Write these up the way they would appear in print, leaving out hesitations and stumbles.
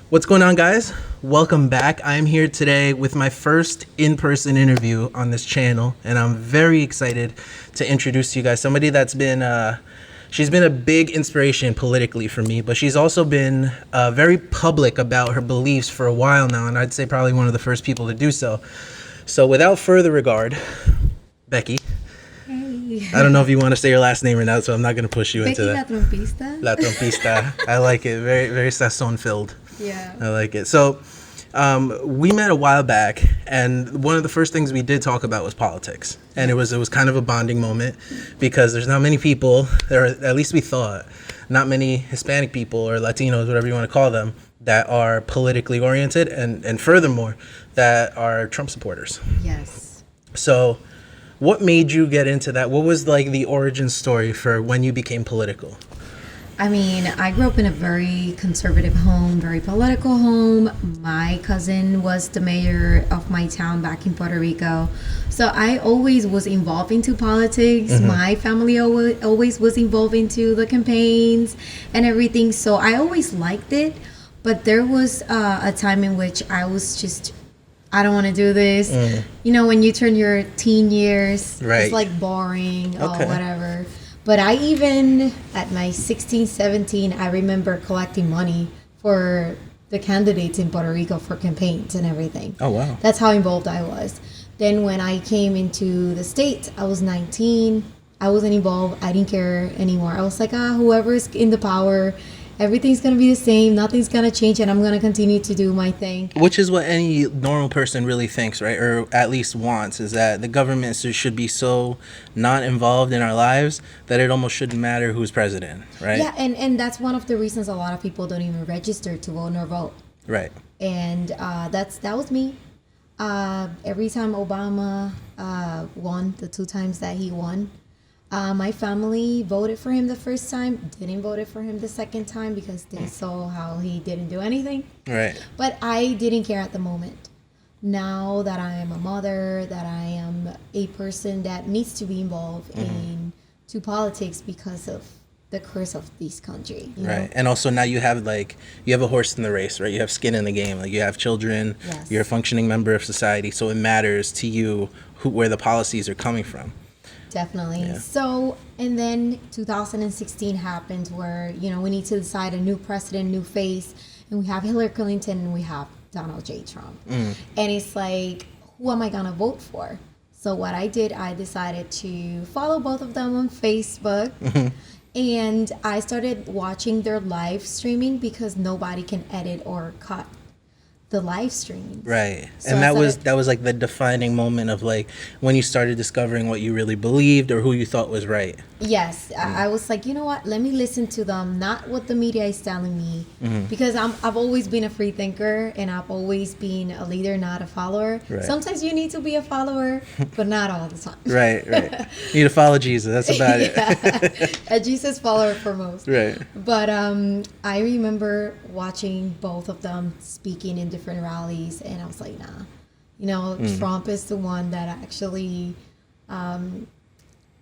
What's going on, guys? Welcome back. I'm here today with my first in-person interview on this channel, and I'm very excited to introduce to you guys somebody that's been she's been a big inspiration politically for me, but she's also been very public about her beliefs for a while now, and I'd say probably one of the first people to do so. So without further regard, Becky. Hey. I don't know if you want to say your last name or not, so I'm not going to push you Becky into that. LaTrumpista. LaTrumpista. I like it. Very, very sazon filled. Yeah. I like it. So we met a while back, and one of the first things we did talk about was politics. And it was kind of a bonding moment because there's not many people, or at least we thought, not many Hispanic people or Latinos, whatever you want to call them, that are politically oriented and furthermore, that are Trump supporters. Yes. So what made you get into that? What was like the origin story for when you became political? I mean, I grew up in a very conservative home, very political home. My cousin was the mayor of my town back in Puerto Rico. So I always was involved into politics. Mm-hmm. My family always was involved into the campaigns and everything. So I always liked it. But there was a time in which I was just, I don't want to do this. You know, when you turn your teen years, Right. It's like boring or Okay. whatever. But I even, at my 16, 17, I remember collecting money for the candidates in Puerto Rico for campaigns and everything. Oh, wow. That's how involved I was. Then when I came into the States, I was 19. I wasn't involved. I didn't care anymore. I was like, whoever's in the power, everything's going to be the same. Nothing's going to change, and I'm going to continue to do my thing. Which is what any normal person really thinks, right? Or at least wants, is that the government should be so not involved in our lives that it almost shouldn't matter who's president, right? Yeah, and that's one of the reasons a lot of people don't even register to vote nor vote. Right. And that was me. Every time Obama won, the 2 times that he won, my family voted for him the first time, didn't vote for him the second time because they saw how he didn't do anything. Right. But I didn't care at the moment. Now that I am a mother, that I am a person that needs to be involved into politics because of the curse of this country. You Right. know? And also now you have a horse in the race, right? You have skin in the game. Like you have children, Yes. you're a functioning member of society, so it matters to you where the policies are coming from. Definitely. Yeah. So, and then 2016 happened where, we need to decide a new president, new face. And we have Hillary Clinton and we have Donald J. Trump. And it's like, who am I going to vote for? So what I did, I decided to follow both of them on Facebook. And I started watching their live streaming because nobody can edit or cut the live streaming. Right. So And I that was like the defining moment of like when you started discovering what you really believed or who you thought was right. Yes, I was like, you know what? Let me listen to them, not what the media is telling me, because I've always been a free thinker and I've always been a leader, not a follower. Right. Sometimes you need to be a follower, but not all the time. Right. You need to follow Jesus. That's about it. A Jesus follower foremost. Right. But I remember watching both of them speaking in different rallies, and I was like, nah, Trump is the one that actually.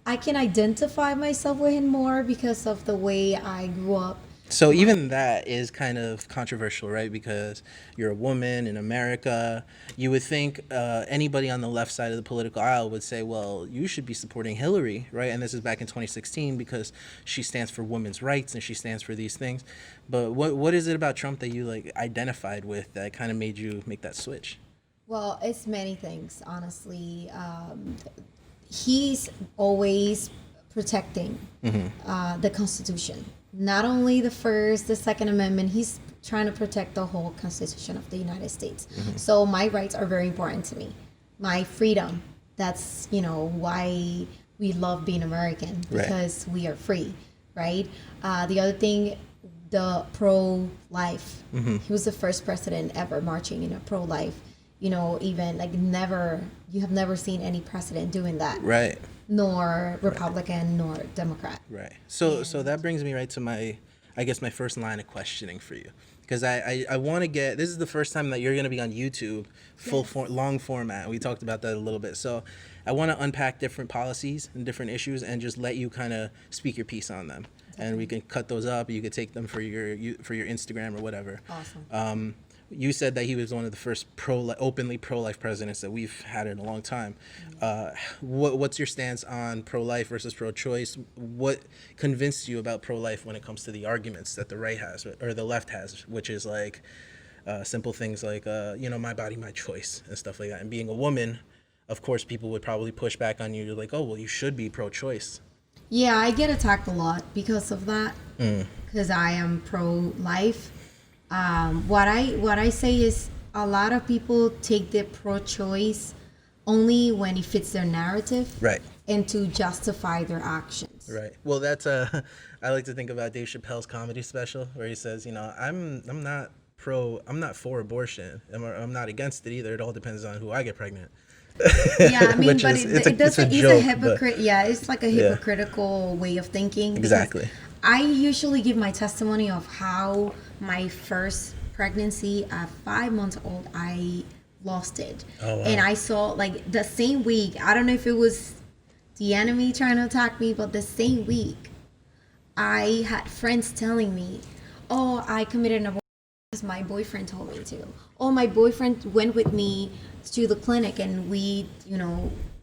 I can identify myself with him more because of the way I grew up. So even that is kind of controversial, right? Because you're a woman in America. You would think anybody on the left side of the political aisle would say, well, you should be supporting Hillary, right? And this is back in 2016 because she stands for women's rights and she stands for these things. But what is it about Trump that you like identified with that kind of made you make that switch? Well, it's many things, honestly. He's always protecting the Constitution. Not only the First, the Second Amendment, he's trying to protect the whole Constitution of the United States. So my rights are very important to me. My freedom, that's, why we love being American, because we are free, right? The other thing, the pro-life. He was the first president ever marching in a pro-life. Even like you have never seen any president doing that. Right. Nor Republican, nor Democrat. Right. So that brings me right to my first line of questioning for you. Because I want to this is the first time that you're going to be on YouTube, long format. We talked about that a little bit. So I want to unpack different policies and different issues and just let you kind of speak your piece on them. and we can cut those up. You could take them for your Instagram or whatever. Awesome. You said that he was one of the first openly pro-life presidents that we've had in a long time. What's your stance on pro-life versus pro-choice? What convinced you about pro-life when it comes to the arguments that the right has or the left has, which is like simple things like my body, my choice and stuff like that. And being a woman, of course, people would probably push back on you. You're like, oh, well, you should be pro-choice. Yeah, I get attacked a lot because of that. Because I am pro-life. What I say is a lot of people take the pro-choice only when it fits their narrative, right, and to justify their actions. Right. Well, that's I like to think about Dave Chappelle's comedy special where he says, I'm not for abortion. I'm not against it either. It all depends on who I get pregnant. Yeah, I mean, but it's a hypocrite. Yeah, it's like a hypocritical way of thinking. Exactly. I usually give my testimony of how my first pregnancy at 5 months old, I lost it. Oh, wow. And I saw like the same week, I don't know if it was the enemy trying to attack me, but the same week, I had friends telling me, oh, I committed an abortion because my boyfriend told me to. Oh, my boyfriend went with me to the clinic and we,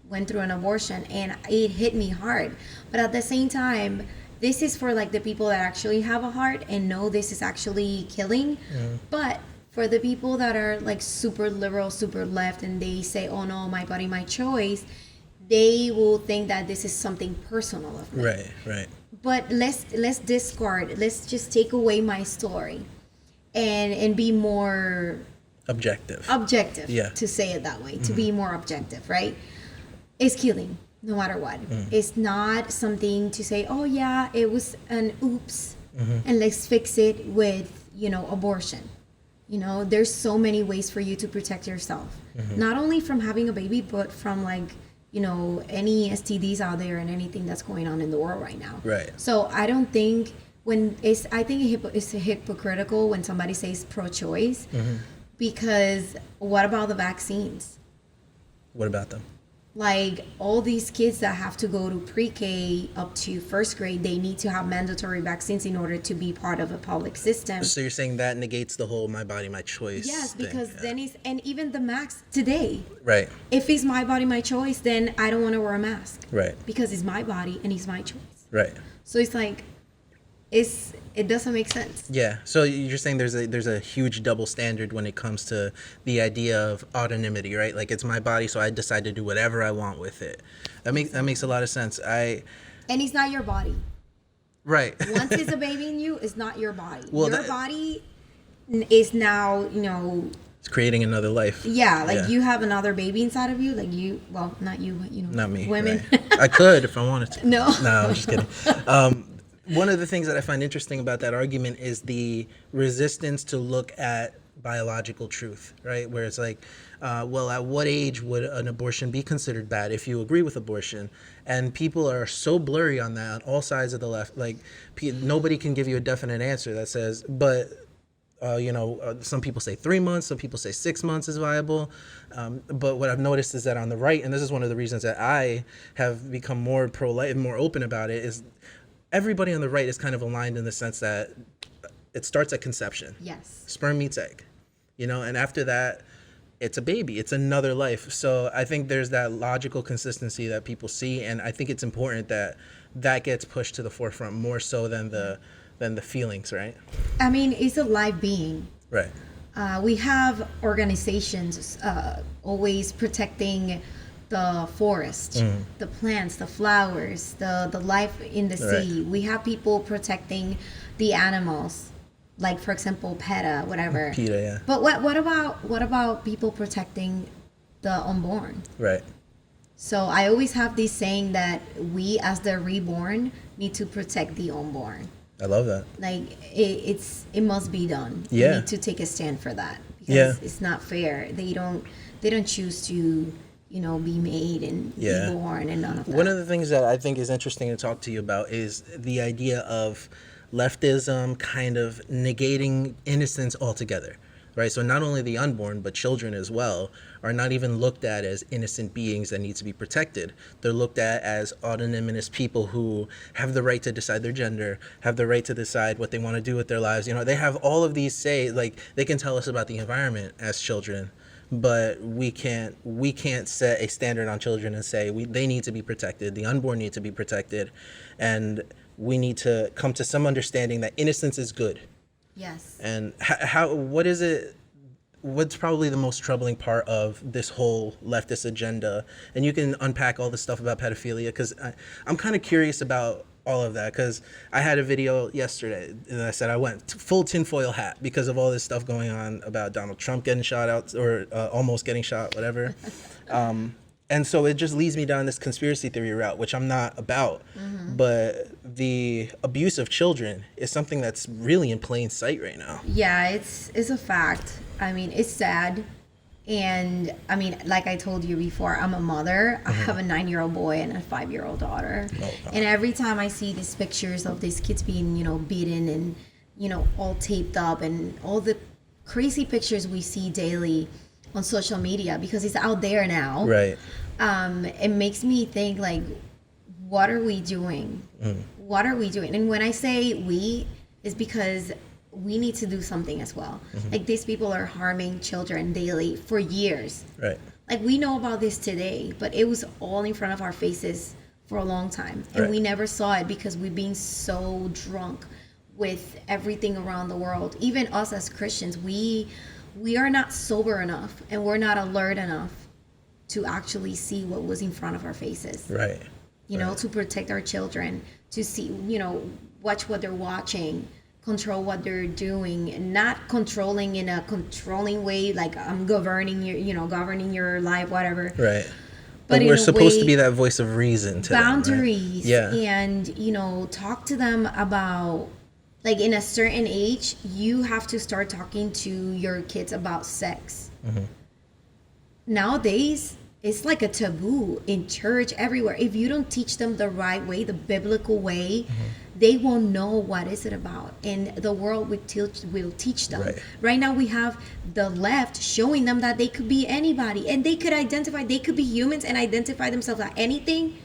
went through an abortion, and it hit me hard. But at the same time, this is for like the people that actually have a heart and know this is actually killing. But for the people that are like super liberal, super left, and they say, oh no, my body, my choice, they will think that this is something personal of me. Right. But let's discard, let's just take away my story and be more objective. Yeah. To say it that way, to be more objective, right? It's killing. No matter what. It's not something to say, oh yeah, it was an oops, and let's fix it with, abortion. There's so many ways for you to protect yourself. Not only from having a baby, but from like, any STDs out there and anything that's going on in the world right now. Right. So I don't think I think it's hypocritical when somebody says pro-choice, because what about the vaccines? What about them? Like all these kids that have to go to pre-K up to first grade, they need to have mandatory vaccines in order to be part of a public system. So you're saying that negates the whole my body, my choice. Yes, thing. because then and even the mask today. Right. If it's my body, my choice, then I don't want to wear a mask. Right. Because it's my body and it's my choice. Right. So it's like, it doesn't make sense. Yeah. So you're saying there's a huge double standard when it comes to the idea of autonomy, right? Like it's my body, so I decide to do whatever I want with it. That makes a lot of sense. And it's not your body. Right. Once it's a baby in you, it's not your body. Well, your body is now, it's creating another life. Yeah, you have another baby inside of you, like not you, but not me. Women. Right. I could if I wanted to. No, I'm just kidding. One of the things that I find interesting about that argument is the resistance to look at biological truth, right? Where it's like, well, at what age would an abortion be considered bad if you agree with abortion? And people are so blurry on that on all sides of the left. Like, nobody can give you a definite answer that says, but some people say 3 months, some people say 6 months is viable. But what I've noticed is that on the right, and this is one of the reasons that I have become more pro-life and more open about it, is everybody on the right is kind of aligned in the sense that it starts at conception. Yes. Sperm meets egg, and after that, it's a baby. It's another life. So I think there's that logical consistency that people see, and I think it's important that that gets pushed to the forefront more so than the feelings, right? I mean, it's a live being. Right. We have organizations always protecting the forest, the plants, the flowers, the life in the sea. We have people protecting the animals, like for example, PETA, whatever. PETA, yeah. But what about people protecting the unborn? Right. So I always have this saying that we, as the reborn, need to protect the unborn. I love that. Like it must be done. Yeah. We need to take a stand for that because it's not fair. They don't choose to be made and be born and none of that. One of the things that I think is interesting to talk to you about is the idea of leftism kind of negating innocence altogether, right? So not only the unborn, but children as well are not even looked at as innocent beings that need to be protected. They're looked at as autonomous people who have the right to decide their gender, have the right to decide what they want to do with their lives. You know, they have all of these say, like, they can tell us about the environment as children, but we can't set a standard on children and say they need to be protected, the unborn need to be protected, and we need to come to some understanding that innocence is good. Yes. And what's probably the most troubling part of this whole leftist agenda? And you can unpack all the stuff about pedophilia, because I'm kind of curious about all of that, because I had a video yesterday and I said I went full tinfoil hat because of all this stuff going on about Donald Trump getting shot out, or almost getting shot, whatever. And so it just leads me down this conspiracy theory route, which I'm not about. Mm-hmm. But the abuse of children is something that's really in plain sight right now. Yeah, it's a fact. I mean, it's sad. And I mean, like I told you before, I'm a mother. Mm-hmm. I have a 9-year-old boy and a 5-year-old daughter. Oh, and every time I see these pictures of these kids being, beaten and, all taped up, and all the crazy pictures we see daily on social media, because it's out there now. Right. It makes me think, like, what are we doing? What are we doing? And when I say we, is because we need to do something as well. Mm-hmm. Like, these people are harming children daily for years. Right. Like, we know about this today, but it was all in front of our faces for a long time. And we never saw it because we've been so drunk with everything around the world. Even us as Christians, we are not sober enough, and we're not alert enough to actually see what was in front of our faces. Right. To protect our children, to see, watch what they're watching, control what they're doing, and not controlling in a controlling way, like I'm governing your life, whatever. Right. But we're supposed to be that voice of reason to boundaries. Them, right? Yeah. And, talk to them about, like, in a certain age, you have to start talking to your kids about sex. Mm-hmm. Nowadays, it's like a taboo in church, everywhere. If you don't teach them the right way, the biblical way, they won't know what is it about. And the world will teach them. Right now, we have the left showing them that they could be anybody. And they could be humans and identify themselves as anything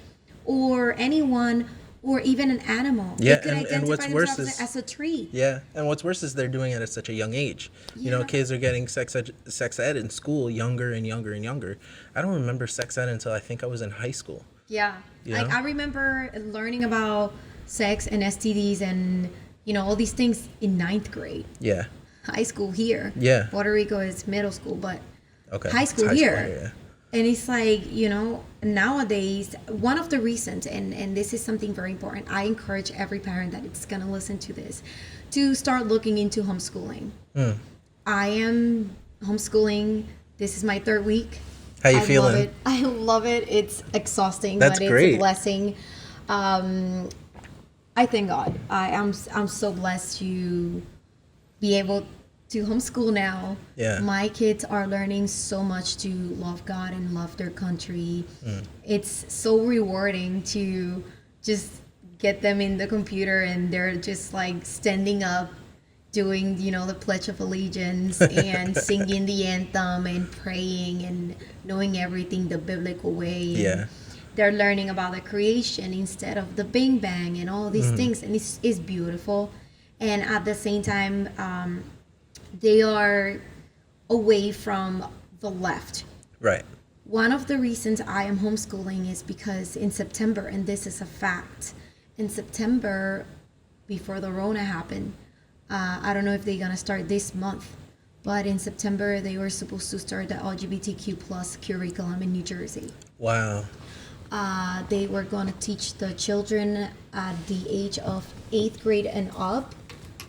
or anyone, or even an animal. Yeah, they could identify what's worse themselves as a tree. Yeah, and what's worse is they're doing it at such a young age. Yeah. Kids are getting sex ed in school younger and younger and younger. I don't remember sex ed until I think I was in high school. Yeah, like I remember learning about sex and STDs and all these things in 9th grade. Yeah. High school here. Yeah. Puerto Rico is middle school, but high school here. Yeah. And it's like, nowadays, one of the reasons, and this is something very important, I encourage every parent that is going to listen to this, to start looking into homeschooling. I am homeschooling. This is my 3rd week. How you feeling? I love it. It's exhausting, but it's great. A blessing. I thank God. I'm so blessed to be able to homeschool now. Yeah. My kids are learning so much to love God and love their country. It's so rewarding to just get them in the computer and they're just like standing up, doing, the Pledge of Allegiance and singing the anthem and praying and knowing everything the biblical way. Yeah. They're learning about the creation instead of the bang bang and all these things. And it's beautiful. And at the same time, they are away from the left. Right. One of the reasons I am homeschooling is because in September, and this is a fact, in September, before the Rona happened, I don't know if they're going to start this month, but in September, they were supposed to start the LGBTQ plus curriculum in New Jersey. Wow. They were going to teach the children at the age of 8th grade and up.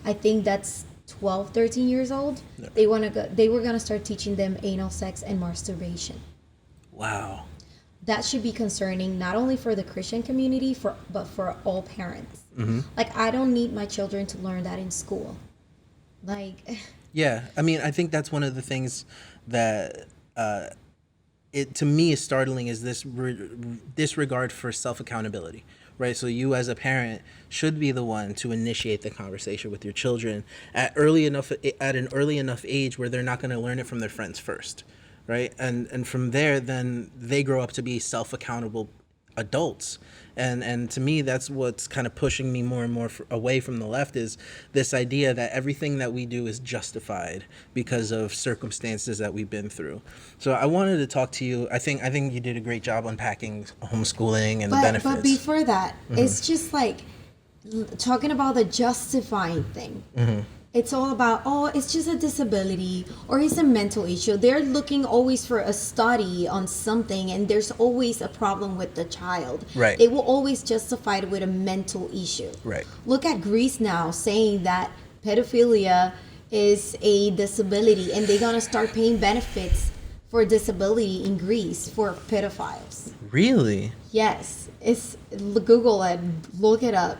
I think that's 12, 13 years old. No. They were going to start teaching them anal sex and masturbation. Wow. That should be concerning not only for the Christian community, but for all parents. Mm-hmm. Like, I don't need my children to learn that in school. Like, yeah, I mean, I think that's one of the things that it to me is startling, is this disregard for self-accountability, right? So you as a parent should be the one to initiate the conversation with your children at an early enough age where they're not going to learn it from their friends first, right? And from there, then they grow up to be self-accountable adults. And to me, that's what's kind of pushing me more and more away from the left, is this idea that everything that we do is justified because of circumstances that we've been through. So I wanted to talk to you. I think you did a great job unpacking homeschooling and the benefits. But before that, it's just like talking about the justifying thing. It's all about, oh, it's just a disability or it's a mental issue. They're looking always for a study on something, and there's always a problem with the child. Right. They will always justify it with a mental issue. Right. Look at Greece now, saying that pedophilia is a disability, and they're going to start paying benefits for disability in Greece for pedophiles. Really? Yes. It's Google it, look it up.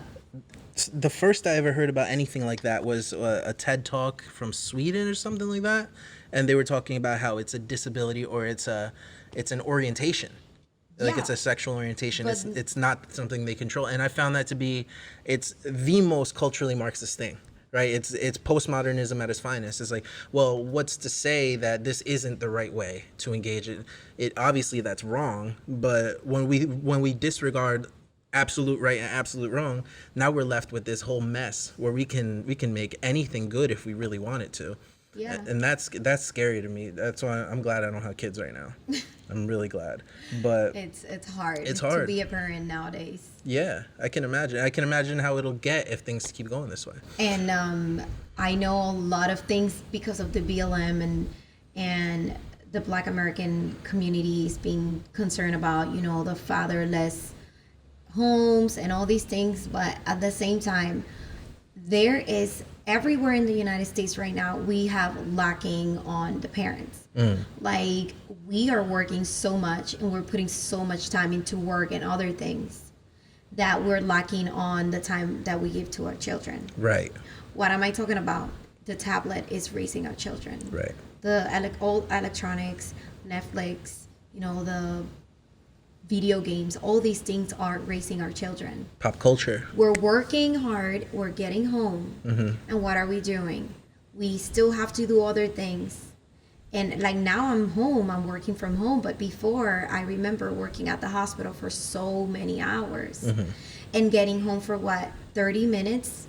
The first I ever heard about anything like that was a TED Talk from Sweden or something like that, and they were talking about how it's a disability or it's an orientation, like Yeah. it's a sexual orientation. But- It's not something they control, and I found that to be it's the most culturally Marxist thing, right? It's postmodernism at its finest. It's like, well, what's to say that this isn't the right way to engage it? It obviously that's wrong, but when we disregard absolute right and absolute wrong, now we're left with this whole mess where we can make anything good if we really wanted to. Yeah. And that's scary to me. That's why I'm glad I don't have kids right now. I'm really glad. But It's hard. It's hard to be a parent nowadays. yeah, I can imagine how it'll get if things keep going this way. And I know a lot of things because of the BLM and the Black American communities being concerned about, the fatherless homes and all these things. But at the same time, there is everywhere in the United States right now, we have lacking on the parents. Like, we are working so much and we're putting so much time into work and other things that we're lacking on the time that we give to our children. Right. What am I talking about? The tablet is raising our children. Right. The old electronics, Netflix, the video games, all these things are raising our children. Pop culture. We're working hard, we're getting home, and what are we doing? We still have to do other things. And like now I'm home, I'm working from home, but before I remember working at the hospital for so many hours and getting home for 30 minutes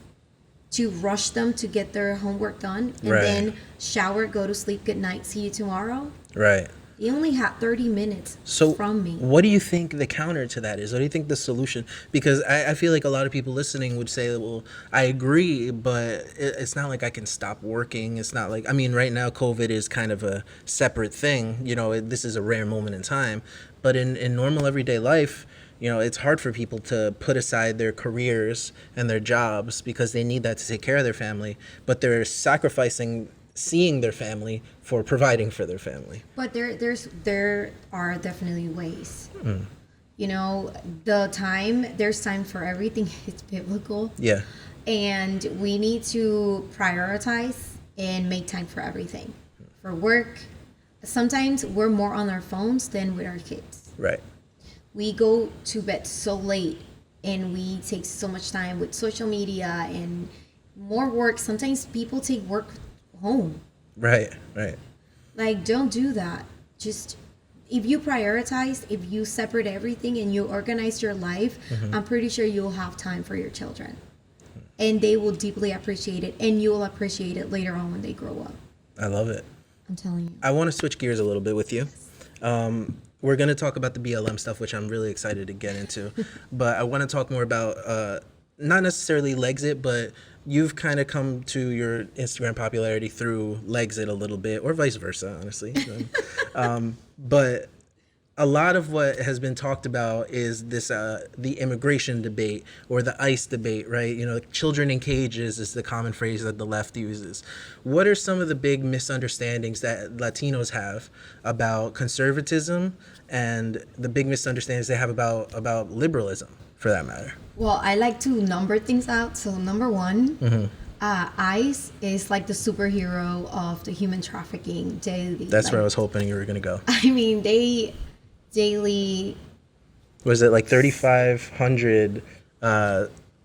to rush them to get their homework done and Right. then shower, go to sleep, good night, see you tomorrow. Right. You only had 30 minutes So from me. what do you think the counter to that is? What do you think the solution? Because I feel like a lot of people listening would say, well, I agree, but it's not like I can stop working. It's not like, right now COVID is kind of a separate thing. This is a rare moment in time. But in normal everyday life, it's hard for people to put aside their careers and their jobs because they need that to take care of their family. But they're sacrificing seeing their family for providing for their family. But there are definitely ways. There's time for everything. It's biblical. Yeah. And we need to prioritize and make time for everything. For work, sometimes we're more on our phones than with our kids. Right. We go to bed so late and we take so much time with social media and more work. Sometimes people take work home. Right. Like, don't do that. Just, if you prioritize, if you separate everything and you organize your life, I'm pretty sure you'll have time for your children. And they will deeply appreciate it, and you'll appreciate it later on when they grow up. I love it. I'm telling you. I want to switch gears a little bit with you. We're going to talk about the BLM stuff, which I'm really excited to get into. But I want to talk more about, not necessarily Lexit, but you've kind of come to your Instagram popularity through Lexit a little bit, or vice versa, honestly. But a lot of what has been talked about is this the immigration debate or the ICE debate, right? Children in cages is the common phrase that the left uses. What are some of the big misunderstandings that Latinos have about conservatism and the big misunderstandings they have about liberalism, for that matter? Well, I like to number things out. So number one, ICE is like the superhero of the human trafficking daily. That's where I was hoping you were going to go. They daily. Was it like 3,500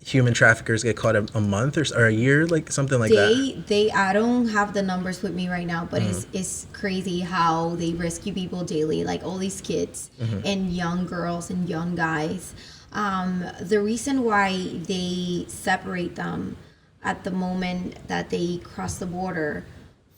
human traffickers get caught a month or a year, like something like that? They I don't have the numbers with me right now, but it's crazy how they rescue people daily, like all these kids and young girls and young guys. The reason why they separate them at the moment that they cross the border,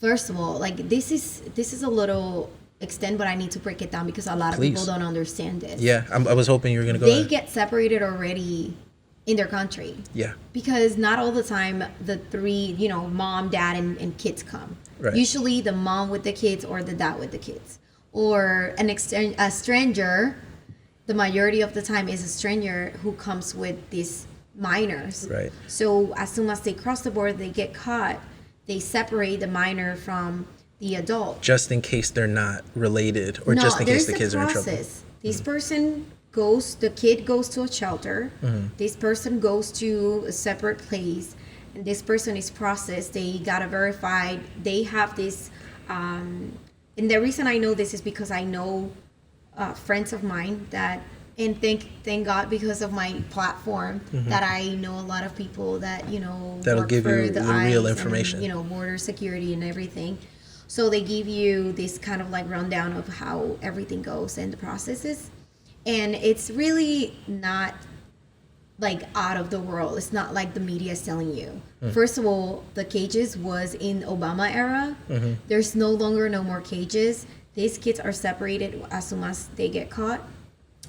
first of all, like this is a little extent, but I need to break it down because a lot of people don't understand this. Yeah, I was hoping you were gonna go. They get separated already in their country. Yeah. Because not all the time the three, mom, dad, and kids come. Right. Usually the mom with the kids or the dad with the kids. Or a stranger, the majority of the time is a stranger who comes with these minors. Right. So as soon as they cross the border, they get caught. They separate the minor from the adult. Just in case they're not related, or just in case the kids are in trouble. This person the kid goes to a shelter. This person goes to a separate place, and this person is processed. They gotta verify. They have this, and the reason I know this is because I know friends of mine that, and thank God because of my platform that I know a lot of people that that'll work give for you the real information, and, border security and everything. So they give you this kind of like rundown of how everything goes and the processes. And it's really not like out of the world. It's not like the media is telling you. First of all, the cages was in Obama era. There's no more cages. These kids are separated as soon as they get caught.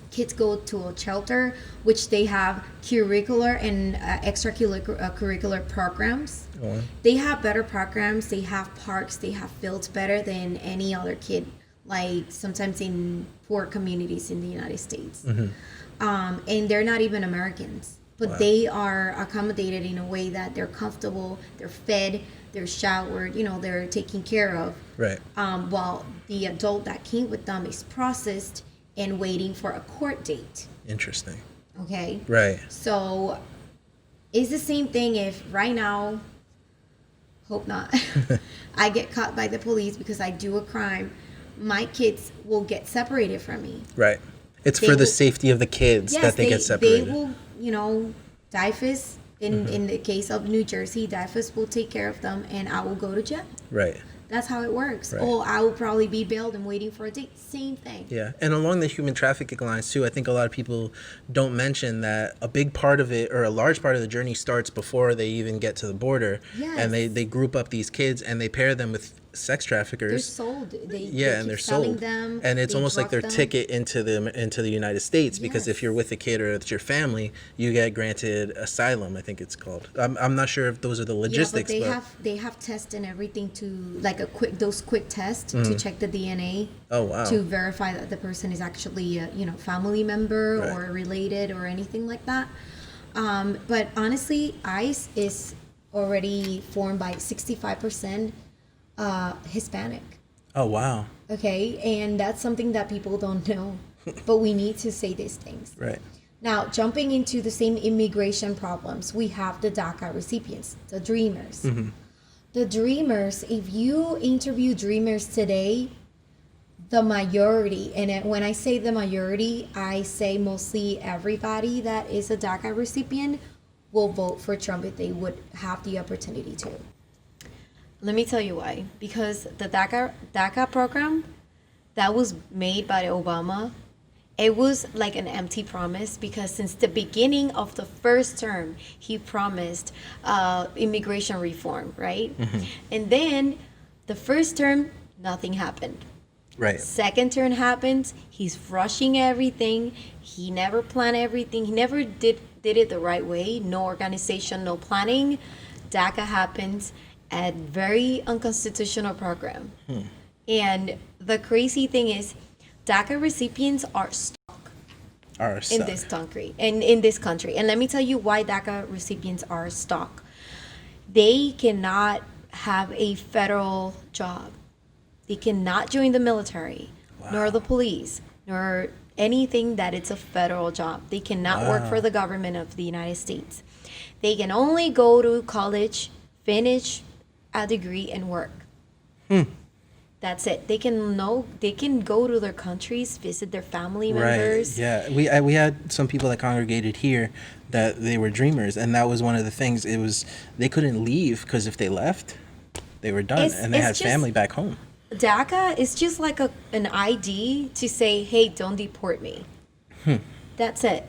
Kids go to a shelter, which they have curricular and extracurricular programs. They have better programs. They have parks. They have fields better than any other kid, like sometimes in poor communities in the United States. And they're not even Americans, but they are accommodated in a way that they're comfortable, they're fed, they're showered, they're taken care of. Right. While the adult that came with them is processed and waiting for a court date. Interesting. Okay. Right. So it's the same thing if right now, hope not, I get caught by the police because I do a crime, my kids will get separated from me. Right. It's for the safety of the kids that they get separated. They will, DIFUS, in the case of New Jersey, DIFUS will take care of them and I will go to jail. Right. That's how it works. Right. Or I will probably be bailed and waiting for a date. Same thing. Yeah. And along the human trafficking lines too, I think a lot of people don't mention that a big part of it, or a large part of the journey, starts before they even get to the border. Yes. And they group up these kids and they pair them with sex traffickers. They're sold. And they're sold. Them, and it's almost like their ticket into the United States, because Yes. if you're with a kid or it's your family, you get granted asylum, I think it's called. I'm not sure if those are the logistics. Yeah, but they have tests and everything to, like those quick tests to check the DNA. Oh wow. To verify that the person is actually a family member Right. or related or anything like that. But honestly, ICE is already formed by 65% Hispanic. Oh wow. Okay, and that's something that people don't know, but we need to say these things. Right. Now, jumping into the same immigration problems, we have the DACA recipients, the dreamers. The dreamers, if you interview dreamers today, the majority, and when I say the majority, I say mostly everybody that is a DACA recipient will vote for Trump if they would have the opportunity to. Let me tell you why. Because the DACA program that was made by Obama, it was like an empty promise, because since the beginning of the first term, he promised immigration reform, right? And then the first term, nothing happened. Right. Second term happens, he's rushing everything. He never planned everything. He never did it the right way. No organization, no planning. DACA happens. A very unconstitutional program. And the crazy thing is, DACA recipients are stuck in this country. And let me tell you why DACA recipients are stuck. They cannot have a federal job. They cannot join the military, nor the police, nor anything that it's a federal job. They cannot work for the government of the United States. They can only go to college, finish a degree, and work. That's it. They can go to their countries, visit their family members. Right. Yeah. We had some people that congregated here that they were dreamers, and that was one of the things. It was they couldn't leave because if they left, they were done, and they had just family back home. DACA is just like an ID to say, hey, don't deport me. That's it.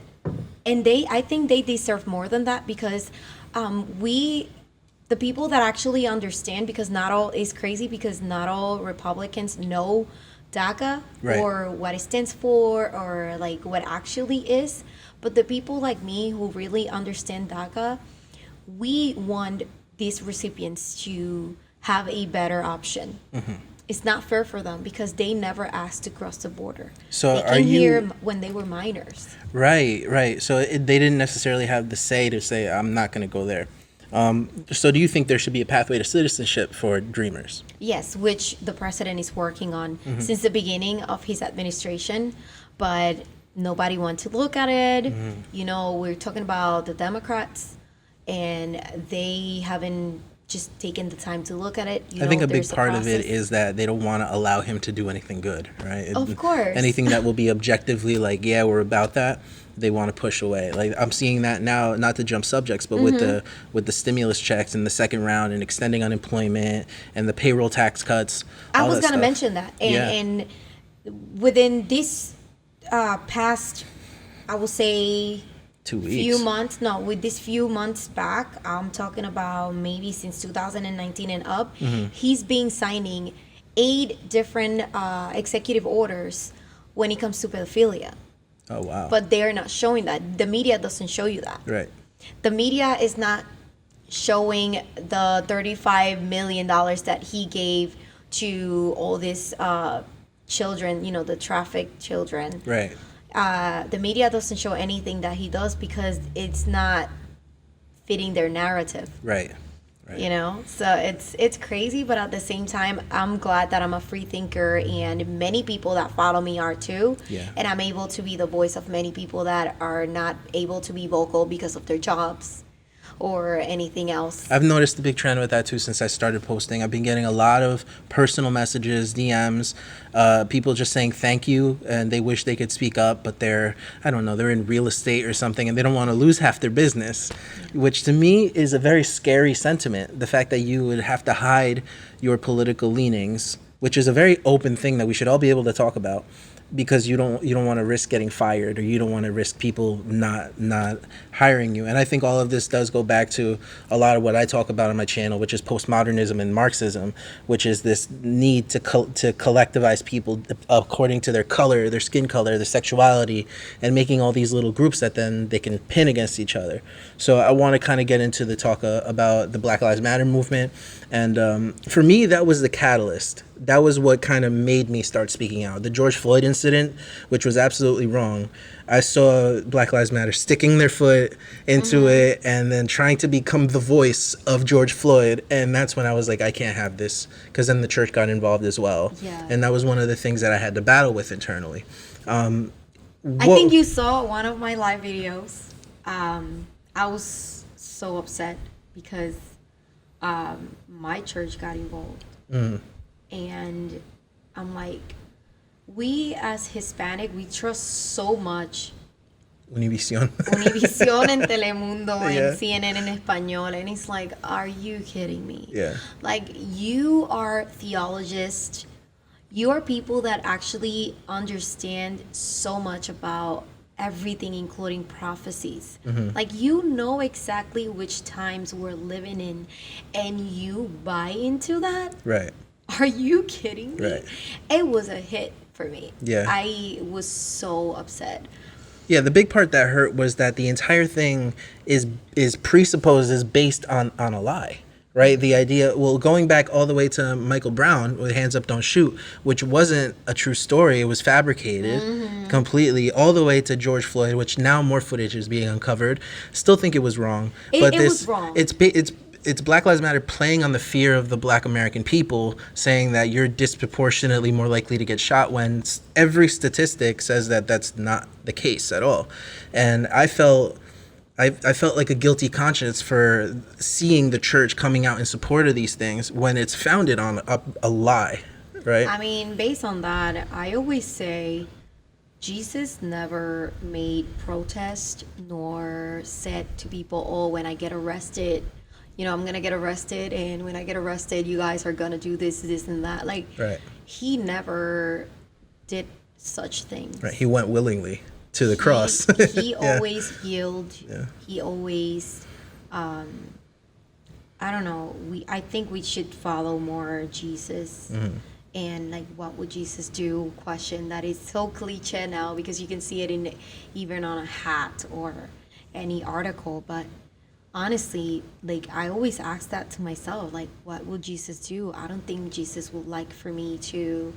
And I think they deserve more than that, because the people that actually understand, because not all is crazy, because not all Republicans know DACA, Right. or what it stands for, or like what actually is. But the people like me who really understand DACA, we want these recipients to have a better option. It's not fair for them because they never asked to cross the border. So they are came you here when they were minors. right? So they didn't necessarily have the say to say, I'm not going to go there. So do you think there should be a pathway to citizenship for dreamers? Yes, which the president is working on since the beginning of his administration, but nobody wants to look at it. You know, we're talking about the Democrats, and they haven't just taken the time to look at it. I think a big part of it is that they don't want to allow him to do anything good, right? Of course. Anything that will be objectively like, yeah, we're about that, they want to push away. Like I'm seeing that now, not to jump subjects, but with the stimulus checks and the second round and extending unemployment and the payroll tax cuts. I was going to mention that. And within this past, I would say, 2 weeks. With this few months back, I'm talking about maybe since 2019 and up, he's been signing 8 different executive orders when it comes to pedophilia. Oh, wow. But they're not showing that. The media doesn't show you that. Right. The media is not showing the $35 million that he gave to all these children, you know, the trafficked children. Right. The media doesn't show anything that he does because it's not fitting their narrative. Right. You know, so it's crazy, but at the same time, I'm glad that I'm a free thinker, and many people that follow me are too. Yeah. And I'm able to be the voice of many people that are not able to be vocal because of their jobs or anything else. I've noticed a big trend with that too since I started posting. I've been getting a lot of personal messages, DMs, people just saying thank you, and they wish they could speak up, but they're in real estate or something, and they don't want to lose half their business, which to me is a very scary sentiment. The fact that you would have to hide your political leanings, which is a very open thing that we should all be able to talk about, because you don't want to risk getting fired, or you don't want to risk people not hiring you. And I think all of this does go back to a lot of what I talk about on my channel, which is postmodernism and Marxism, which is this need to collectivize people according to their color, their skin color, their sexuality, and making all these little groups that then they can pin against each other. So I want to kind of get into the talk about the Black Lives Matter movement. And for me, that was the catalyst. That was what kind of made me start speaking out. The George Floyd incident, which was absolutely wrong. I saw Black Lives Matter sticking their foot into it and then trying to become the voice of George Floyd. And that's when I was like, I can't have this, because then the church got involved as well. Yeah. And that was one of the things that I had to battle with internally. I think you saw one of my live videos. I was so upset because my church got involved. And I'm like, we as Hispanic, we trust so much Univision en Telemundo, en CNN en español, and it's like, are you kidding me? Yeah. Like, you are theologists, you are people that actually understand so much about everything, including prophecies. Like, you know exactly which times we're living in, and you buy into that? Right. Are you kidding me? Right. It was a hit for me. Yeah. I was so upset. Yeah, the big part that hurt was that the entire thing is presupposed, is based on a lie, right? The idea, well, going back all the way to Michael Brown with Hands Up, Don't Shoot, which wasn't a true story. It was fabricated completely, all the way to George Floyd, which now more footage is being uncovered. Still think it was wrong. It was wrong. It's Black Lives Matter playing on the fear of the Black American people, saying that you're disproportionately more likely to get shot, when every statistic says that that's not the case at all. And I felt like a guilty conscience for seeing the church coming out in support of these things when it's founded on a lie. right? I mean, based on that, I always say Jesus never made protest nor said to people, oh, when I get arrested, I'm going to get arrested. And when I get arrested, you guys are going to do this, this, and that. Like, Right. he never did such things. Right. He went willingly to the cross. He Yeah. always healed. Yeah. He always, I don't know. I think we should follow more Jesus. And like, what would Jesus do? Question that is so cliche now, because you can see it in even on a hat or any article. But honestly, like, I always ask that to myself, like, what would Jesus do? I don't think Jesus would like for me to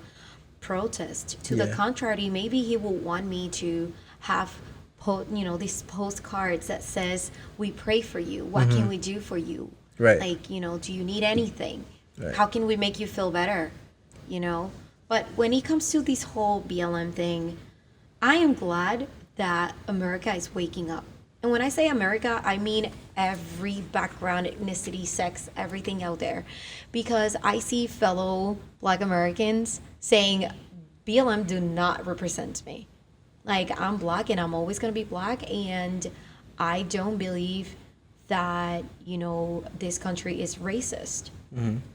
protest. To the Yeah. contrary, maybe he will want me to have these postcards that says, we pray for you, what can we do for you? Right. Like, do you need anything? Right. How can we make you feel better? But when it comes to this whole BLM thing, I am glad that America is waking up. And when I say America, I mean every background, ethnicity, sex, everything out there. Because I see fellow Black Americans saying, BLM do not represent me. Like, I'm Black and I'm always going to be Black. And I don't believe that, this country is racist.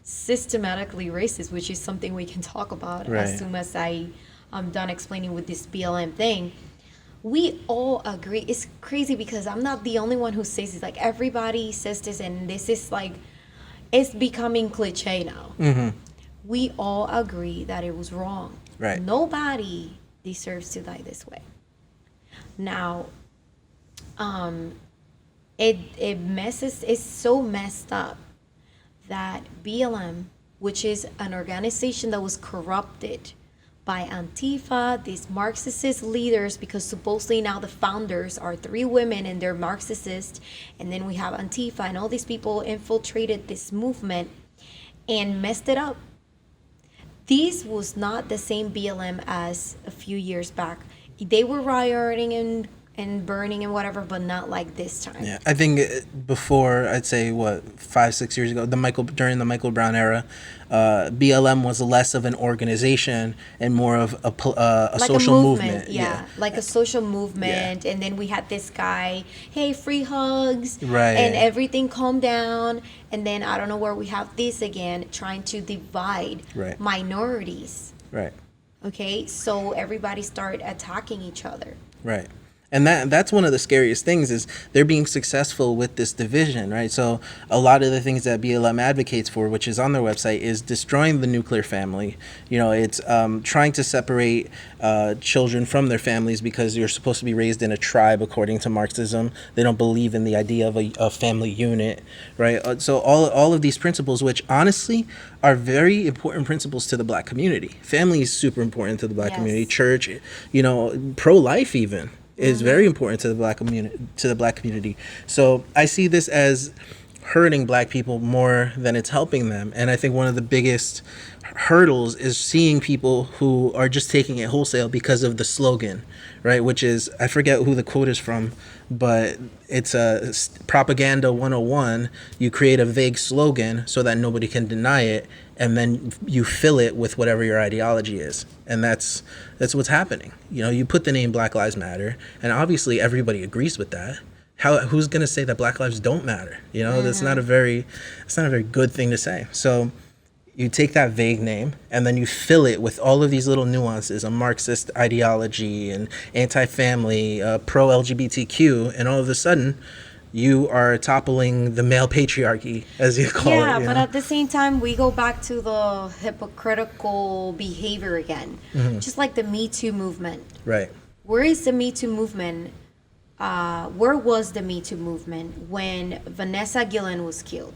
Systematically racist, which is something we can talk about Right. as soon as I'm done explaining with this BLM thing. We all agree. It's crazy because I'm not the only one who says this. Like, everybody says this, and this is like, it's becoming cliche now. We all agree that it was wrong. Right. Nobody deserves to die this way. Now, it's so messed up that BLM, which is an organization that was corrupted by Antifa, these Marxist leaders, because supposedly now the founders are 3 women and they're Marxist, and then we have Antifa and all these people infiltrated this movement and messed it up. This was not the same BLM as a few years back. They were rioting and burning and whatever, but not like this time. Yeah, I think before, I'd say 5-6 years ago, during the Michael Brown era, BLM was less of an organization and more of a Like social a movement. Like a social movement. And then we had this guy, hey, free hugs, Right. and everything calmed down. And then I don't know where we have this again, trying to divide Right. minorities. Right. Okay, so everybody started attacking each other. Right. And that's one of the scariest things is they're being successful with this division, right? So a lot of the things that BLM advocates for, which is on their website, is destroying the nuclear family. It's trying to separate children from their families because you're supposed to be raised in a tribe according to Marxism. They don't believe in the idea of a family unit, right? So all of these principles, which honestly are very important principles to the Black community. Family is super important to the Black Yes. community. Church, pro-life even is very important to the Black community. So I see this as hurting Black people more than it's helping them. And I think one of the biggest hurdles is seeing people who are just taking it wholesale because of the slogan, right? Which is, I forget who the quote is from, but it's a propaganda 101. You create a vague slogan so that nobody can deny it, and then you fill it with whatever your ideology is. And that's what's happening. You put the name Black Lives Matter, and obviously everybody agrees with that. Who's going to say that Black lives don't matter? That's not a very good thing to say. So you take that vague name and then you fill it with all of these little nuances, a Marxist ideology and anti-family, pro-LGBTQ, and all of a sudden you are toppling the male patriarchy, as you call it. Yeah, but at the same time, we go back to the hypocritical behavior again. Just like the Me Too movement. Right. Where is the Me Too movement? Where was the Me Too movement when Vanessa Guillen was killed?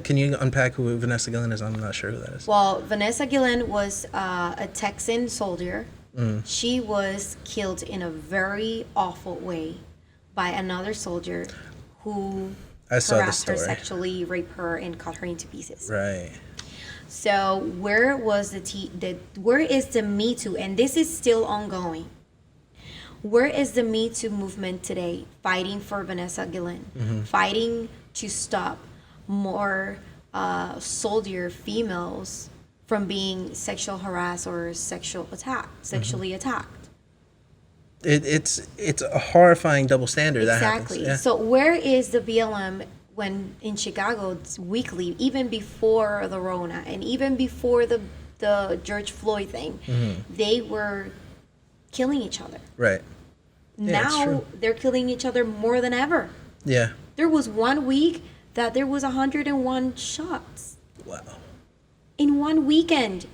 Can you unpack who Vanessa Guillen is? I'm not sure who that is. Well, Vanessa Guillen was a Texan soldier. She was killed in a very awful way by another soldier who harassed her, sexually raped her, and cut her into pieces. Right. So where was where is the Me Too? And this is still ongoing. Where is the Me Too movement today, fighting for Vanessa Guillen, fighting to stop more soldier females from being sexual harassed or sexually attacked. It's a horrifying double standard that happens. Exactly. Yeah. So where is the BLM when in Chicago it's weekly, even before the Rona and even before the George Floyd thing, they were killing each other. Right. Yeah, it's Now true. they're killing each other more than ever. Yeah. There was 1 week that there was 101 shots Wow. in one weekend.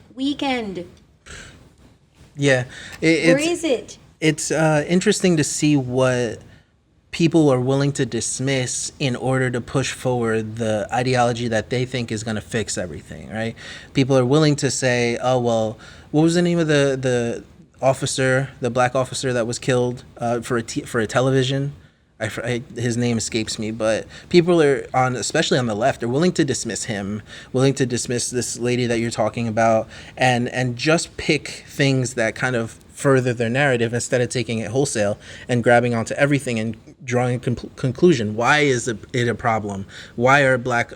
Yeah. Where is it? It's interesting to see what people are willing to dismiss in order to push forward the ideology that they think is going to fix everything, right? People are willing to say, oh, well, what was the name of the officer, the black officer that was killed for a television? His name escapes me, but people are especially on the left, are willing to dismiss him, willing to dismiss this lady that you're talking about, and just pick things that kind of further their narrative instead of taking it wholesale and grabbing onto everything and drawing a conclusion. Why is it a problem? Why are black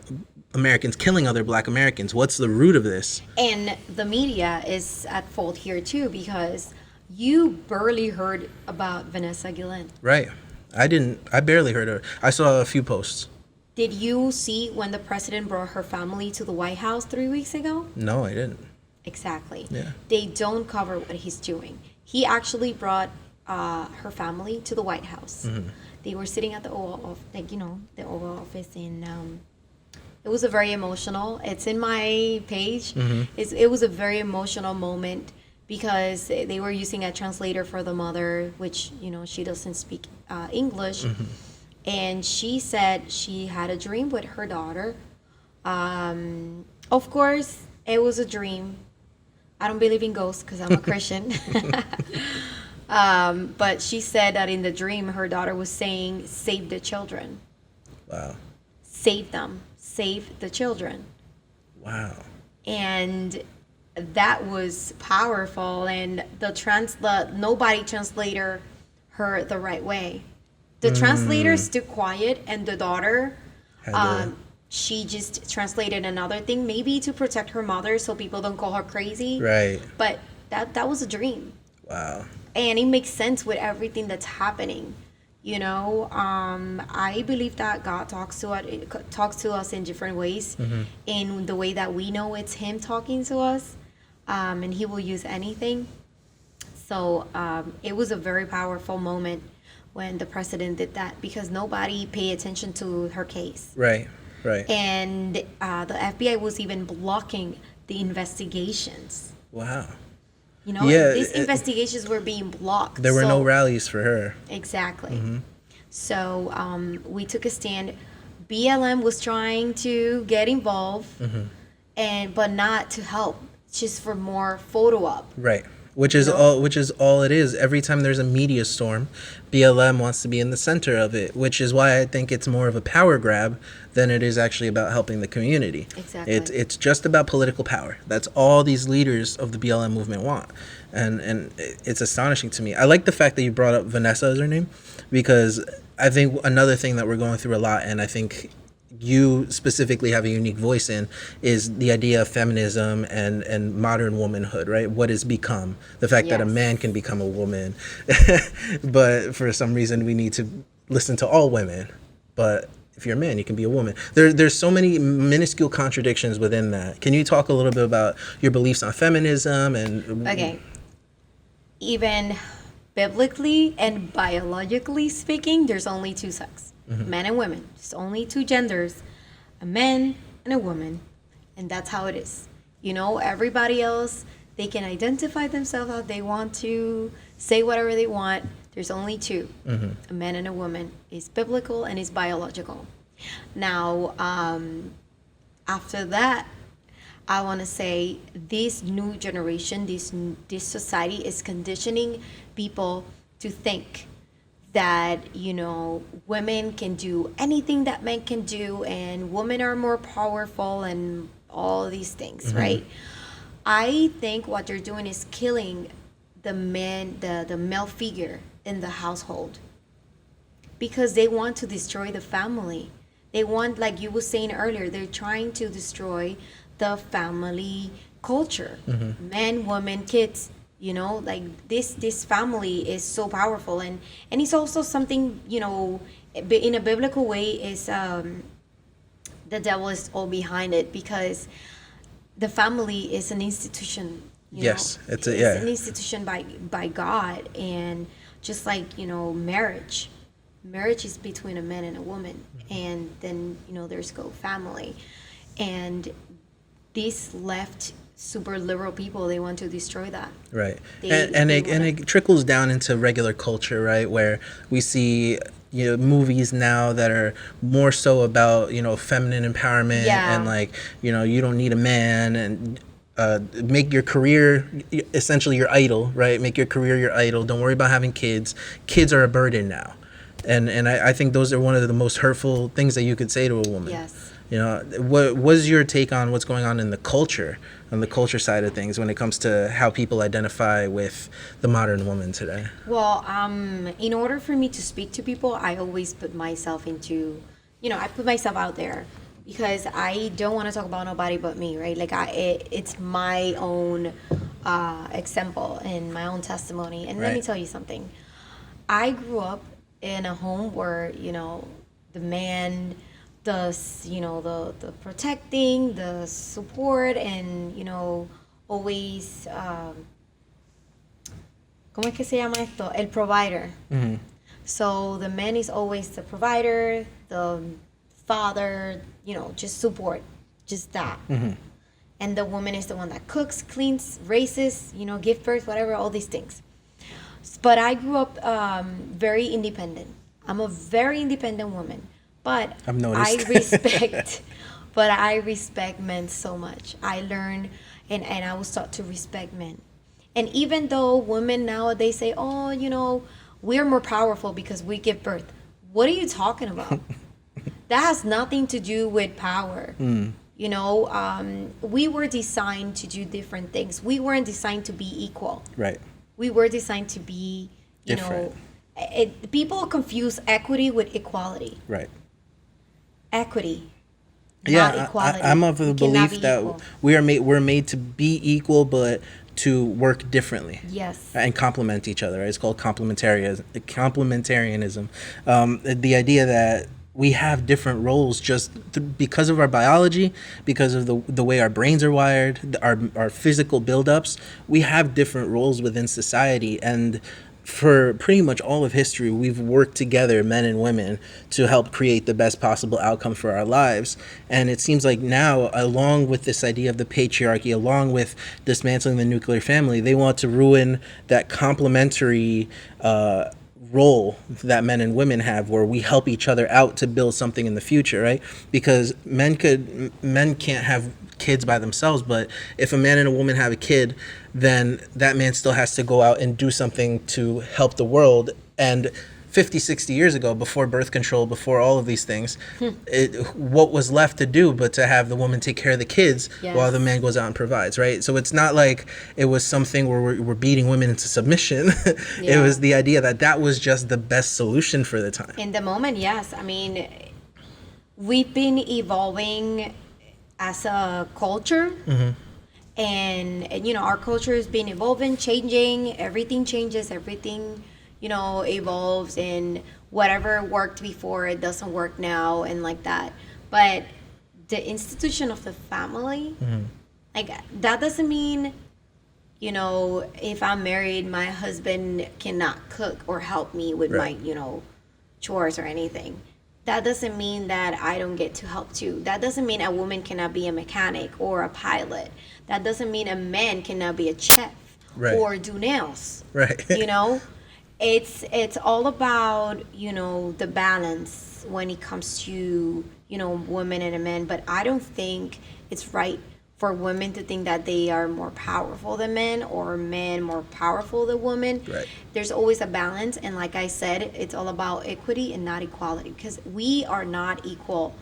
Americans killing other black Americans? What's the root of this? And the media is at fault here too, because you barely heard about Vanessa Guillen. Right. I barely heard her. I saw a few posts. Did you see when the president brought her family to the White House 3 weeks ago? No, I didn't. Exactly. Yeah. They don't cover what he's doing. He actually brought her family to the White House. They were sitting at the Oval the Oval Office, and it was a very emotional. It's in my page. It was a very emotional moment because they were using a translator for the mother, which she doesn't speak English, and she said she had a dream with her daughter. Of course, it was a dream. I don't believe in ghosts because I'm a Christian. But she said that in the dream, her daughter was saying, "Save the children." Wow. Save them. Save the children. Wow. And that was powerful. And nobody translated her the right way. The translator stood quiet, and the daughter, she just translated another thing, maybe to protect her mother so people don't call her crazy. Right. But that was a dream. Wow. And it makes sense with everything that's happening. I believe that God talks to us in different ways. In the way that we know it's Him talking to us, and He will use anything. So it was a very powerful moment when the president did that, because nobody paid attention to her case. Right. Right. And the FBI was even blocking the investigations. Wow. Yeah, these investigations were being blocked. There were no rallies for her. Exactly. So we took a stand. BLM was trying to get involved, but not to help, just for more photo op. Right. Which is all it is. Every time there's a media storm, BLM wants to be in the center of it, which is why I think it's more of a power grab than it is actually about helping the community. Exactly. It's just about political power. That's all these leaders of the BLM movement want. And it's astonishing to me. I like the fact that you brought up Vanessa as her name, because I think another thing that we're going through a lot, and I think you specifically have a unique voice in, is the idea of feminism and modern womanhood, right? What has become the fact that a man can become a woman, but for some reason we need to listen to all women. But if you're a man, you can be a woman. There's so many minuscule contradictions within that. Can you talk a little bit about your beliefs on feminism and? Okay. Even biblically and biologically speaking, there's only two sexes. Men and women. There's only two genders, a man and a woman. And that's how it is. Everybody else, they can identify themselves how they want to, say whatever they want. There's only two, a man and a woman. It's biblical and it's biological. Now, after that, I want to say this new generation, this society is conditioning people to think that women can do anything that men can do, and women are more powerful, and all these things, right? I think what they're doing is killing the man, the male figure in the household, because they want to destroy the family. They want, like you were saying earlier, they're trying to destroy the family culture. Men, women, kids, you know, like this family is so powerful. And it's also something, you know, in a biblical way, is the devil is all behind it, because the family is an institution, you Yes, know. it's An institution by God. And just like, you know, marriage is between a man and a woman. And then, you know, there's family. And these left super liberal people, they want to destroy that. Right. They And wanna- it trickles down into regular culture, right? Where we see, you know, movies now that are more so about, you know, feminine empowerment, Yeah. and like, you know, you don't need a man, and make your career essentially your idol, right? Make your career your idol. Don't worry about having kids. Kids are a burden now. And I think those are one of the most hurtful things that you could say to a woman. Yes. You know, what was your take on what's going on in the culture, on the culture side of things, when it comes to how people identify with the modern woman today? Well, in order for me to speak to people, I always put myself into, you know, I put myself out there, because I don't want to talk about nobody but me, right? Like it's my own example and my own testimony. And let me Right. tell you something. I grew up in a home where, you know, the man does, you know, the protecting, the support, and, you know, always, ¿cómo es que se llama esto? El provider. So the man is always the provider, the father, you know, just support, just that. And the woman is the one that cooks, cleans, raises, you know, give birth, whatever, all these things. But I grew up very independent. I'm a very independent woman, but I've noticed. I respect men so much. I learned, and I was taught to respect men. And even though women nowadays say, oh, you know, we're more powerful because we give birth. What are you talking about? That has nothing to do with power. You know, we were designed to do different things. We weren't designed to be equal. Right. We were designed to be, you Different. know, people confuse equity with equality. Right. Equity, Yeah, not equality. I'm of the You cannot belief be that equal. we're made to be equal, but to work differently. Yes. And complement each other. Right? It's called complementarianism. The idea that we have different roles just because of our biology, because of the way our brains are wired, our physical buildups. We have different roles within society, and for pretty much all of history, we've worked together, men and women, to help create the best possible outcome for our lives. And it seems like now, along with this idea of the patriarchy, along with dismantling the nuclear family, they want to ruin that complementary role that men and women have, where we help each other out to build something in the future, right? Because men can't have kids by themselves, but if a man and a woman have a kid, then that man still has to go out and do something to help the world. And 50, 60 years ago, before birth control, before all of these things, what was left to do but to have the woman take care of the kids Yes. while the man goes out and provides, right? So it's not like it was something where we're beating women into submission. It Yeah. was the idea that that was just the best solution for the time. In the moment, yes. I mean, we've been evolving as a culture. And you know, our culture has been evolving, changing. Everything changes. Everything, you know, evolves, and whatever worked before, it doesn't work now, and like that. But the institution of the family, like, that doesn't mean, you know, if I'm married, my husband cannot cook or help me with Right. my, you know, chores or anything. That doesn't mean that I don't get to help too. That doesn't mean a woman cannot be a mechanic or a pilot. That doesn't mean a man cannot be a chef Right. or do nails. Right. You know, it's all about, you know, the balance when it comes to, you know, women and a man. But I don't think it's right for women to think that they are more powerful than men, or men more powerful than women. Right. There's always a balance, and like I said, it's all about equity and not equality, because we are not equal.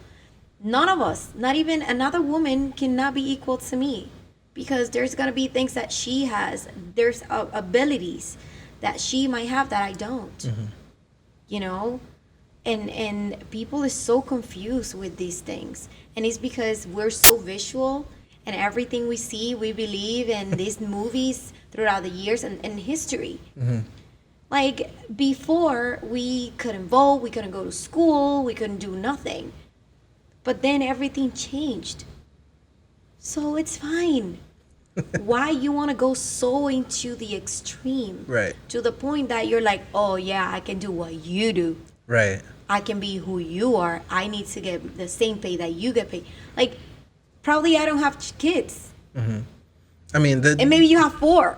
None of us, not even another woman, cannot be equal to me, because there's gonna be things that she has. There's abilities that she might have that I don't. You know, and people is so confused with these things, and it's because we're so visual, and everything we see, we believe in these movies throughout the years and history. Like, before, we couldn't vote, we couldn't go to school, we couldn't do nothing. But then everything changed. So it's fine. Why you want to go so into the extreme? Right. To the point that you're like, oh, yeah, I can do what you do. Right. I can be who you are. I need to get the same pay that you get paid. Like, probably I don't have kids. I mean, And maybe you have 4.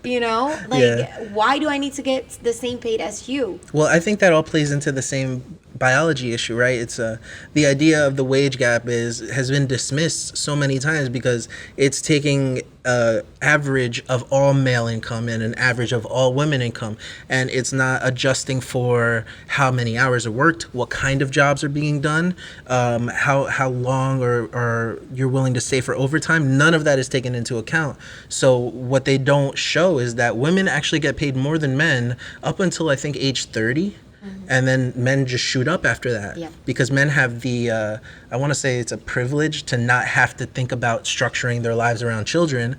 You know? Like, Yeah. why do I need to get the same paid as you? well, I think that all plays into the same biology issue, right? It's the idea of the wage gap has been dismissed so many times because it's taking average of all male income and an average of all women income, and it's not adjusting for how many hours are worked, what kind of jobs are being done, how long or you're willing to stay for overtime. None of that is taken into account. So what they don't show is that women actually get paid more than men up until I think age 30. And then men just shoot up after that. Yeah. Because men have the, I want to say it's a privilege to not have to think about structuring their lives around children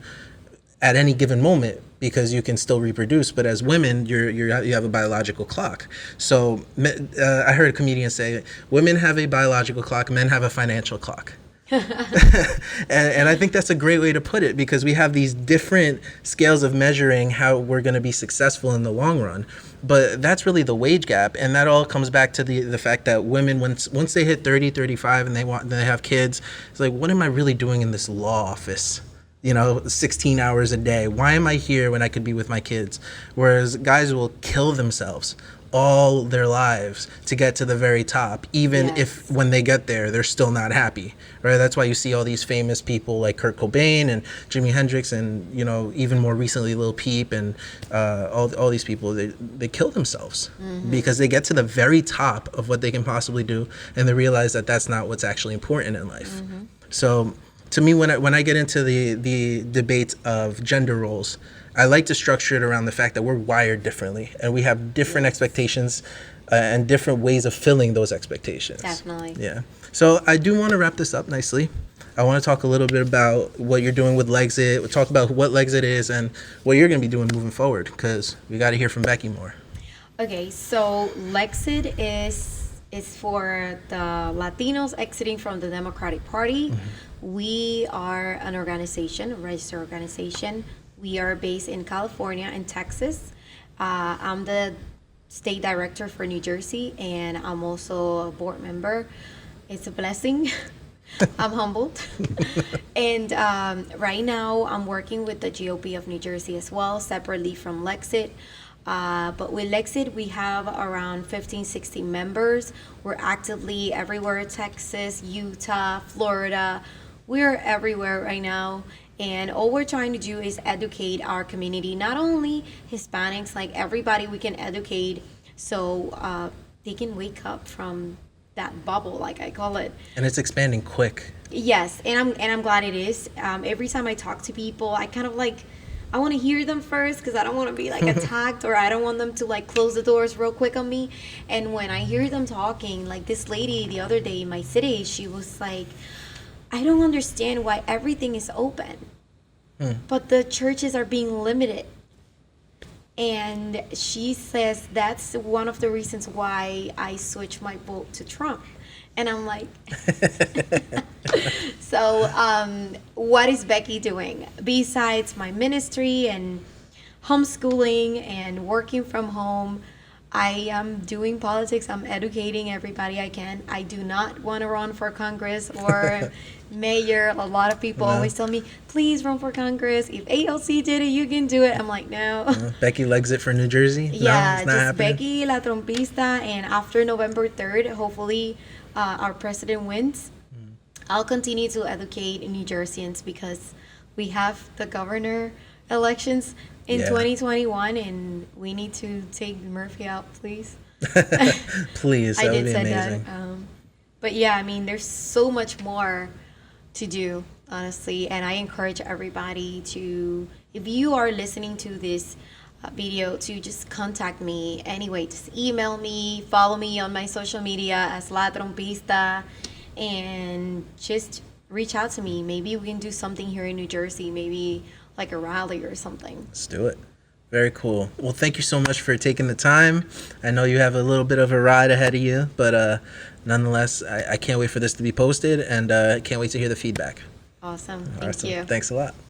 at any given moment because you can still reproduce. But as women, you have a biological clock. So I heard a comedian say, women have a biological clock, men have a financial clock. and I think that's a great way to put it because we have these different scales of measuring how we're going to be successful in the long run. But that's really the wage gap, and that all comes back to the fact that women, once they hit 30, 35 and they have kids, it's like, what am I really doing in this law office? 16 hours a day. Why am I here when I could be with my kids? Whereas guys will kill themselves all their lives to get to the very top, even if when they get there, they're still not happy, right? That's why you see all these famous people like Kurt Cobain and Jimi Hendrix and, even more recently, Lil Peep and all these people, they kill themselves because they get to the very top of what they can possibly do and they realize that that's not what's actually important in life. So to me, when I get into the debate of gender roles, I like to structure it around the fact that we're wired differently and we have different expectations and different ways of filling those expectations. Definitely. Yeah. So I do want to wrap this up nicely. I want to talk a little bit about what you're doing with Lexit. We'll talk about what Lexit is and what you're going to be doing moving forward because we got to hear from Becky more. Okay, so Lexit is for the Latinos exiting from the Democratic Party. We are an organization, a registered organization. We are based in California and Texas. I'm the state director for New Jersey, and I'm also a board member. It's a blessing. I'm humbled. And right now, I'm working with the GOP of New Jersey as well, separately from Lexit. But with Lexit, we have around 15, 16 members. We're actively everywhere, Texas, Utah, Florida. We're everywhere right now. And all we're trying to do is educate our community, not only Hispanics, like everybody we can educate so they can wake up from that bubble, like I call it. And it's expanding quick. Yes, and I'm glad it is. Every time I talk to people, I kind of I want to hear them first because I don't want to be attacked or I don't want them to close the doors real quick on me. And when I hear them talking, like this lady the other day in my city, she was like, I don't understand why everything is open, but the churches are being limited. And she says that's one of the reasons why I switched my vote to Trump. And I'm like, so what is Becky doing? Besides my ministry and homeschooling and working from home, I am doing politics. I'm educating everybody I can. I do not want to run for Congress or mayor. A lot of people always tell me, please run for Congress. If ALC did it, you can do it. I'm like, no. Becky Lexit for New Jersey? Yeah, no, it's not just happening? Becky, LaTrumpista. And after November 3rd, hopefully our president wins. I'll continue to educate New Jerseyans because we have the governor elections in 2021 and we need to take Murphy out, please. Please, that would be amazing. But yeah, I mean, there's so much more to do, honestly, and I encourage everybody to, if you are listening to this video, to just contact me anyway. Just email me, follow me on my social media as LaTrumpista, and just reach out to me. Maybe we can do something here in New Jersey, maybe like a rally or something. Let's do it. Very cool. Well, thank you so much for taking the time. I know you have a little bit of a ride ahead of you, but nonetheless, I can't wait for this to be posted, and can't wait to hear the feedback. Awesome. Thank you. Thanks a lot.